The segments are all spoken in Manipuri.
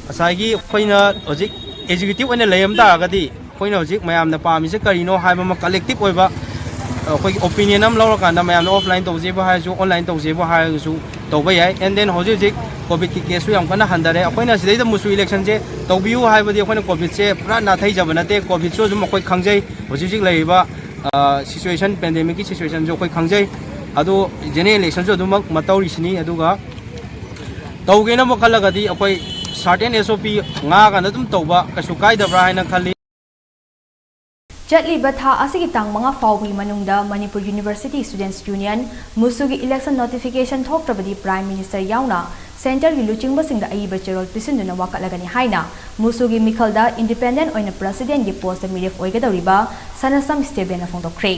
ꯉꯁꯥꯏꯒꯤ ꯑꯩꯈꯣꯏꯅ ꯍꯧꯖꯤꯛ ꯑꯦꯛꯖꯤꯀ꯭ꯌꯨꯇꯤꯚ ꯑꯣꯏꯅ ꯂꯩꯔꯝ ꯇꯥꯔꯒꯗꯤ ꯑꯩꯈꯣꯏꯅ ꯍꯧꯖꯤꯛ ꯃꯌꯥꯝꯅ ꯄꯥꯝꯃꯤꯁꯦ ꯀꯔꯤꯅꯣ ꯍꯥꯏꯕ ꯑꯃ ꯀꯂꯦꯛꯇꯤꯚ ꯑꯣꯏꯕ ꯑꯩꯈꯣꯏꯒꯤ ꯑꯣꯄꯤꯅꯤꯌꯟ ꯑꯃ ꯂꯧꯔꯀꯥꯟꯗ ꯃꯌꯥꯝꯅ ꯑꯣꯐꯂꯥꯏꯟ ꯇꯧꯖꯦꯕꯨ ꯍꯥꯏꯔꯁꯨ ꯑꯣꯟꯂꯥꯏꯟ ꯇꯧꯖꯦꯕꯨ ꯍꯥꯏꯔꯒꯁꯨ ꯇꯧꯕ ꯌꯥꯏ ꯑꯦꯟ ꯗꯦꯟ ꯍꯧꯖꯤꯛ ꯀꯣꯚꯤꯗꯀꯤ ꯀꯦꯁꯁꯨ ꯌꯥꯝ ꯀꯟꯅ ꯍꯟꯊꯔꯦ ꯑꯩꯈꯣꯏꯅ ꯁꯤꯗꯩꯗ ꯃꯨꯁꯨ ꯏꯂꯦꯛꯁꯟꯁꯦ ꯇꯧꯕꯤꯌꯨ ꯍꯥꯏꯕꯗꯤ ꯑꯩꯈꯣꯏꯅ ꯀꯣꯚꯤꯗꯁꯦ ꯄꯨꯔꯥ ꯅꯥꯊꯩꯖꯕ ꯅꯠꯇꯦ ꯀꯣꯚꯤꯗꯁꯨ ꯑꯗꯨꯝ ꯑꯩꯈꯣꯏ ꯈꯪꯖꯩ ꯍꯧꯖꯤꯛ ꯂꯩꯔꯤꯕ ꯁꯤꯆꯨꯋꯦꯁꯟ ꯄꯦꯟꯗꯦꯃꯤꯛꯀꯤ ꯁꯤꯆꯨꯋꯦꯁꯟꯁꯨ ꯑꯩꯈꯣꯏ ꯈꯪꯖꯩ ꯑꯗꯣ ꯖꯦꯅꯔꯦꯜ ꯏꯂꯦꯛꯁꯟꯁꯨ ꯑꯗꯨꯃꯛ ꯃꯇꯧꯔꯤꯁꯤꯅꯤ ꯑꯗꯨꯒ ꯇꯧꯒꯦꯅꯕ ꯈꯜꯂꯒꯗꯤ ꯑꯩꯈꯣꯏ ꯁꯥꯔꯇꯦꯟ SOP ꯉꯥꯛꯑꯀꯥꯟꯗ ꯑꯗꯨꯝ ꯇꯧꯕ ꯀꯩꯁꯨ ꯀꯥꯏꯗꯕ꯭ꯔꯥ ꯍꯥꯏꯅ ꯈꯜꯂꯤ ꯆꯠꯂꯤꯕ ꯊꯥ ꯑꯁꯤꯒꯤ ꯇꯥꯡ 5 ꯐꯥꯎꯕꯒꯤ ꯃꯅꯨꯡꯗ ꯃꯅꯤꯄꯨꯔ ꯌꯨꯅꯤꯚꯔꯁꯤꯇꯤ ꯁ꯭ꯇꯨꯗꯦꯟꯠꯁ ꯌꯨꯅꯤꯌꯟ ꯃꯨꯁꯨꯒꯤ ꯏꯂꯦꯛꯁꯟ ꯅꯣꯇꯤꯐꯤꯀꯦꯁꯟ ꯊꯣꯛꯇ꯭ꯔꯕꯗꯤ ꯄ꯭ꯔꯥꯏꯝ ꯃꯤꯅꯤꯁꯇꯔ ꯌꯥꯎꯅ ꯁꯦꯟꯇꯔꯒꯤ ꯂꯨꯆꯤꯡꯕꯁꯤꯡꯗ ꯑꯏꯕ ꯆꯦꯔꯣꯜ ꯄꯤꯁꯤꯟꯗꯨꯅ ꯋꯥꯀꯠꯂꯒꯅꯤ ꯍꯥꯏꯅ ꯃꯨꯁꯨꯒꯤ ꯃꯤꯈꯜꯗ ꯏꯟꯗꯤꯄꯦꯟꯗꯦꯟꯠ ꯑꯣꯏꯅ ꯄ꯭ꯔꯁꯤꯗꯦꯟꯠꯀꯤ ꯄꯣꯁꯇ ꯃꯤꯔꯦꯞ ꯑꯣꯏꯒꯗꯧꯔꯤꯕ ꯁꯅꯁꯝ ꯁ꯭ꯇꯦꯕꯦꯟꯅ ꯐꯣꯡꯗꯣꯛꯈ꯭ꯔꯦ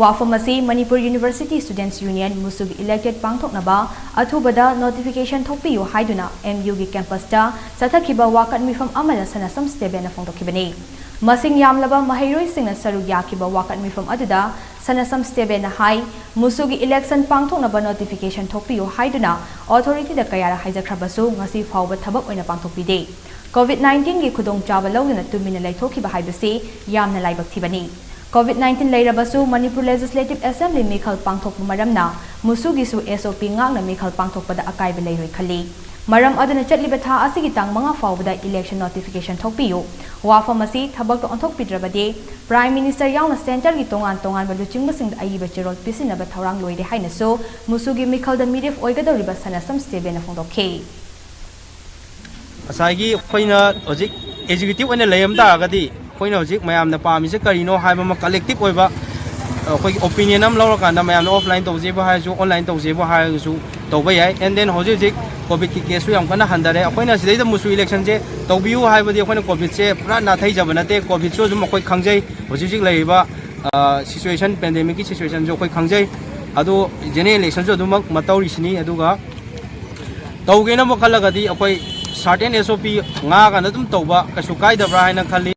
ꯋꯥꯐꯝ ꯑꯁꯤ ꯃꯅꯤꯄꯨꯔ ꯌꯨꯅꯤꯚꯔꯁꯤꯇꯤ ꯁ꯭ꯇꯨꯗꯦꯟꯠꯁ ꯌꯨꯅꯤꯌꯟ ꯃꯨꯁꯨꯒꯤ ꯏꯂꯦꯛꯇꯦꯗ ꯄꯥꯡꯊꯣꯛꯅꯕ ꯑꯊꯨꯕꯗ ꯅꯣꯇꯤꯐꯤꯀꯦꯁꯟ ꯊꯣꯛꯄꯤꯌꯨ ꯍꯥꯏꯗꯨꯅ MUꯒꯤ ꯀꯦꯝꯄꯁꯇ ꯆꯠꯊꯈꯤꯕ ꯋꯥꯀꯠ ꯃꯤꯐꯝ ꯑꯃꯗ ꯁꯅꯁꯝ ꯁ꯭ꯇꯦꯕꯦꯟꯅ ꯐꯣꯡꯗꯣꯛꯈꯤꯕꯅꯤ ꯃꯁꯤꯡ ꯌꯥꯝꯂꯕ ꯃꯍꯩꯔꯣꯏꯁꯤꯡꯅ ꯁꯔꯨꯛ ꯌꯥꯈꯤꯕ ꯋꯥꯀꯠ ꯃꯤꯐꯝ ꯑꯗꯨꯗ ꯁꯅꯁꯝ ꯁ꯭ꯇꯦꯕꯦꯟꯅ ꯍꯥꯏ ꯃꯨꯁꯨꯒꯤ ꯏꯂꯦꯛꯁꯟ ꯄꯥꯡꯊꯣꯛꯅꯕ ꯅꯣꯇꯤꯐꯤꯀꯦꯁꯟ ꯊꯣꯛꯄꯤꯌꯨ ꯍꯥꯏꯗꯨꯅ ꯑꯣꯊꯣꯔꯤꯇꯤꯗ ꯀꯌꯥꯔ ꯍꯥꯏꯖꯈ꯭ꯔꯕꯁꯨ ꯉꯁꯤ ꯐꯥꯎꯕ ꯊꯕꯛ ꯑꯣꯏꯅ ꯄꯥꯡꯊꯣꯛꯄꯤꯗꯦ COVID-19ꯒꯤ ꯈꯨꯗꯣꯡꯆꯥꯕ ꯂꯧꯗꯨꯅ ꯇꯨꯃꯤꯟꯅ ꯂꯩꯊꯣꯛꯈꯤꯕ ꯍꯥꯏꯕꯁꯤ ꯌꯥꯝꯅ ꯂꯥꯏꯕꯛ ꯊꯤꯕꯅꯤ COVID-19 ꯂꯩꯔꯕꯁꯨ ꯃꯅꯤꯄꯨꯔ ꯂꯦꯖꯤꯁꯂꯦꯇꯤꯚ ꯑꯦꯁꯦꯝꯕ꯭ꯂꯤ ꯃꯤꯈꯜ ꯄꯥꯡꯊꯣꯛꯄ ꯃꯔꯝꯅ ꯃꯨꯁꯨꯒꯤꯁꯨ SOP ꯉꯥꯛꯅ ꯃꯤꯈꯜ ꯄꯥꯡꯊꯣꯛꯄꯗ ꯑꯀꯥꯏꯕ ꯂꯩꯔꯣꯏ ꯈꯜꯂꯤ ꯃꯔꯝ ꯑꯗꯨꯅ ꯆꯠꯂꯤꯕ ꯊꯥ ꯑꯁꯤꯒꯤ ꯇꯥꯡ 5 ꯐꯥꯎꯕꯗ ꯏꯂꯦꯛꯁꯟ ꯅꯣꯇꯤꯐꯤꯀꯦꯁꯟ ꯊꯣꯛꯄꯤꯌꯨ ꯋꯥꯐꯝ ꯑꯁꯤ ꯊꯕꯛꯇ ꯑꯣꯟꯊꯣꯛꯄꯤꯗ꯭ꯔꯕꯗꯤ ꯄ꯭ꯔꯥꯏꯝ ꯃꯤꯅꯤꯁꯇꯔ ꯌꯥꯎꯅ ꯁꯦꯟꯇꯔꯒꯤ ꯇꯣꯉꯥꯟꯕ ꯂꯨꯆꯤꯡꯕꯁꯤꯡꯗ ꯑꯏꯕ ꯆꯦꯔꯣꯜ ꯄꯤꯁꯤꯟꯅꯕ ꯊꯧꯔꯥꯡ ꯂꯣꯏꯔꯦ ꯍꯥꯏꯅꯁꯨ ꯃꯨꯁꯨꯒꯤ ꯃꯤꯈꯜꯗ ꯃꯤꯔꯦꯞ ꯑꯣꯏꯒꯗꯧꯔꯤꯕ ꯁꯅꯁꯝ ꯁ꯭ꯇꯦꯕꯦꯟꯅ ꯐꯣꯡꯗꯣꯛꯈꯤ ꯉꯁꯥꯏꯒꯤ ꯑꯩꯈꯣꯏꯅ ꯍꯧꯖꯤꯛ ꯑꯦꯛꯖꯤꯀ꯭ꯌꯨꯇꯤꯚ ꯑꯣꯏꯅ ꯂꯩꯔꯝ ꯇꯥꯔꯒꯗꯤ ꯑꯩꯈꯣꯏꯅ ꯍꯧꯖꯤꯛ ꯃꯌꯥꯝꯅ ꯄꯥꯝꯃꯤꯁꯦ ꯀꯔꯤꯅꯣ ꯍꯥꯏꯕ ꯑꯃ ꯀꯂꯦꯛꯇꯤꯚ ꯑꯣꯏꯕ ꯑꯩꯈꯣꯏꯒꯤ ꯑꯣꯄꯤꯅꯤꯌꯟ ꯑꯃ ꯂꯧꯔꯀꯥꯟꯗ ꯃꯌꯥꯝꯅ ꯑꯣꯐꯂꯥꯏꯟ ꯇꯧꯖꯦꯕꯨ ꯍꯥꯏꯔꯁꯨ ꯑꯣꯟꯂꯥꯏꯟ ꯇꯧꯖꯦꯕꯨ ꯍꯥꯏꯔꯒꯁꯨ ꯇꯧꯕ ꯌꯥꯏ ꯑꯦꯟ ꯗꯦꯟ ꯍꯧꯖꯤꯛ ꯀꯣꯚꯤꯗꯀꯤ ꯀꯦꯁꯁꯨ ꯌꯥꯝ ꯀꯟꯅ ꯍꯟꯊꯔꯦ ꯑꯩꯈꯣꯏꯅ ꯁꯤꯗꯩꯗ ꯃꯨꯁꯨ ꯏꯂꯦꯛꯁꯟꯁꯦ ꯇꯧꯕꯤꯌꯨ ꯍꯥꯏꯕꯗꯤ ꯑꯩꯈꯣꯏꯅ ꯀꯣꯚꯤꯗꯁꯦ ꯄꯨꯔꯥ ꯅꯥꯊꯩꯖꯕ ꯅꯠꯇꯦ ꯀꯣꯚꯤꯗꯁꯨ ꯑꯗꯨꯝ ꯑꯩꯈꯣꯏ ꯈꯪꯖꯩ ꯍꯧꯖꯤꯛ ꯂꯩꯔꯤꯕ ꯁꯤꯆꯨꯋꯦꯁꯟ ꯄꯦꯟꯗꯦꯃꯤꯛꯀꯤ ꯁꯤꯆꯨꯋꯦꯁꯟꯁꯨ ꯑꯩꯈꯣꯏ ꯈꯪꯖꯩ ꯑꯗꯣ ꯖꯦꯅꯔꯦꯜ ꯏꯂꯦꯛꯁꯟꯁꯨ ꯑꯗꯨꯃꯛ ꯃꯇꯧꯔꯤꯁꯤꯅꯤ ꯑꯗꯨꯒ ꯇꯧꯒꯦꯅꯕ ꯈꯜꯂꯒꯗꯤ ꯑꯩꯈꯣꯏ ꯁꯥꯔꯇꯦꯟ SOP ꯉꯥꯛꯑꯀꯥꯟꯗ ꯑꯗꯨꯝ ꯇꯧꯕ ꯀꯩꯁꯨ ꯀꯥꯏꯗꯕ꯭ꯔꯥ ꯍꯥꯏꯅ ꯈꯜꯂꯤ